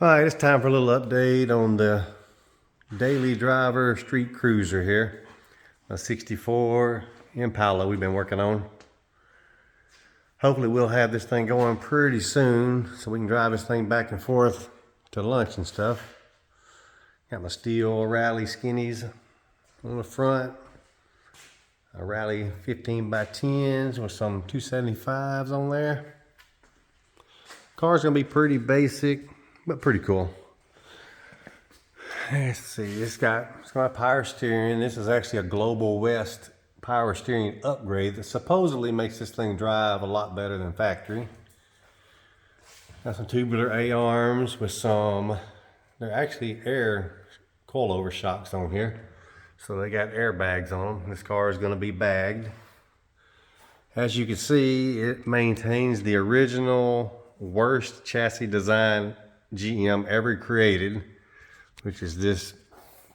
All right, it's time for a little update on the daily driver street cruiser here. A 64 Impala we've been working on. Hopefully we'll have this thing going pretty soon so we can drive this thing back and forth to lunch and stuff. Got my steel rally skinnies on the front. A rally 15 by 10s with some 275s on there. Car's gonna be pretty basic, but pretty cool. Let's see, it's got power steering. This is actually a Global West power steering upgrade that supposedly makes this thing drive a lot better than factory. Got some tubular A-arms with they're actually air coilover shocks on here. So they got airbags on them. This car is gonna be bagged. As you can see, it maintains the original worst chassis design GM ever created, which is this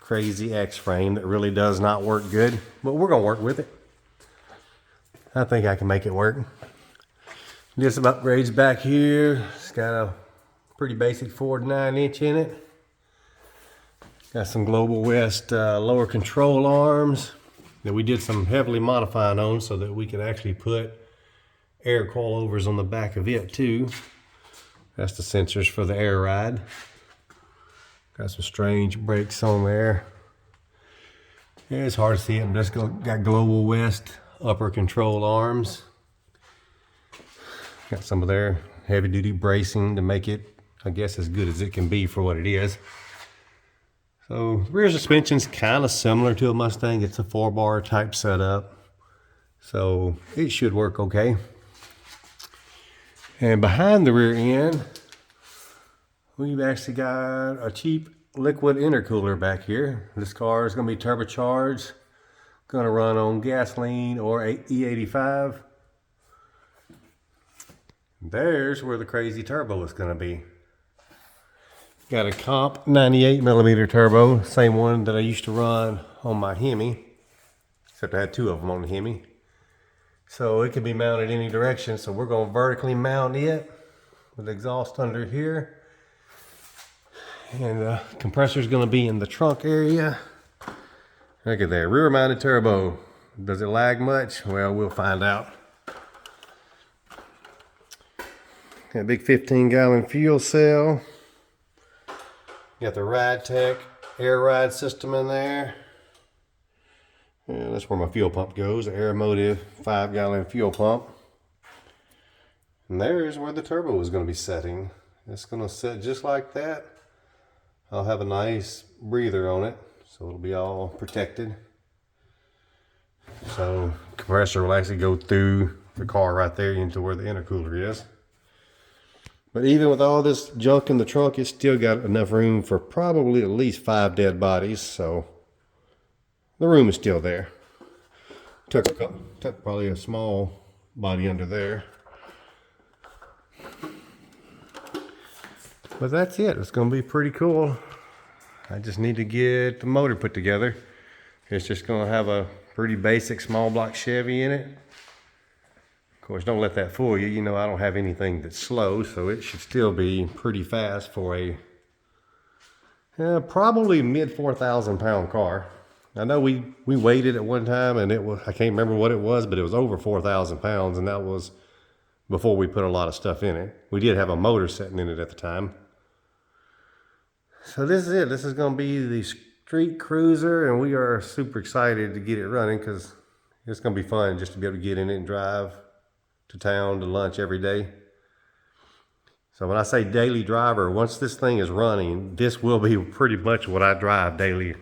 crazy X-frame that really does not work good, but we're gonna work with it. I think I can make it work. Did some upgrades back here. It's got a pretty basic 4 to 9 inch in it. Got some Global West lower control arms that we did some heavily modifying on so that we could actually put air coilovers on the back of it too. That's the sensors for the air ride. Got some strange brakes on there. Yeah, it's hard to see it, but it's got Global West upper control arms. Got some of their heavy duty bracing to make it, I guess, as good as it can be for what it is. So rear suspension's kind of similar to a Mustang. It's a 4-bar type setup. So it should work okay. And behind the rear end, we've actually got a cheap liquid intercooler back here. This car is going to be turbocharged, going to run on gasoline or E85. There's where the crazy turbo is going to be. Got a comp 98mm turbo, same one that I used to run on my Hemi, except I had 2 of them on the Hemi. So it can be mounted any direction, so we're going to vertically mount it with exhaust under here. And the compressor is going to be in the trunk area. Look at that, rear mounted turbo. Does it lag much? Well, we'll find out. Got a big 15-gallon fuel cell. Got the Ride Tech air ride system in there. And that's where my fuel pump goes, the Aeromotive 5-gallon fuel pump. And there's where the turbo is going to be setting. It's going to set just like that. I'll have a nice breather on it, so it'll be all protected. So the compressor will actually go through the car right there into where the intercooler is. But even with all this junk in the trunk, it's still got enough room for probably at least 5 dead bodies, so the room is still there. Took probably a small body under there. But that's it. It's going to be pretty cool. I just need to get the motor put together. It's just going to have a pretty basic small block Chevy in it. Of course, don't let that fool you. You know, I don't have anything that's slow, so it should still be pretty fast for a probably mid 4,000 pound car. I know we weighed it at one time and I can't remember what it was, but it was over 4,000 pounds, and that was before we put a lot of stuff in it. We did have a motor sitting in it at the time. So this is it. This is going to be the street cruiser, and we are super excited to get it running because it's going to be fun just to be able to get in it and drive to town to lunch every day. So when I say daily driver, once this thing is running, this will be pretty much what I drive daily,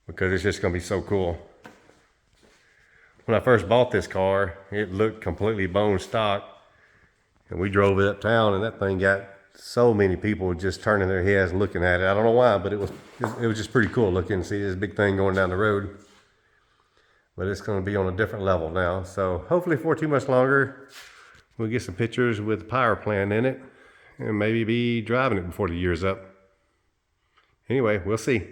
because it's just going to be so cool. When I first bought this car, it looked completely bone stock, and we drove it uptown, and that thing got so many people just turning their heads looking at it. I don't know why, but it was just pretty cool looking to see this big thing going down the road. But it's going to be on a different level now. So hopefully for too much longer, we'll get some pictures with the power plant in it and maybe be driving it before the year's up. Anyway, we'll see.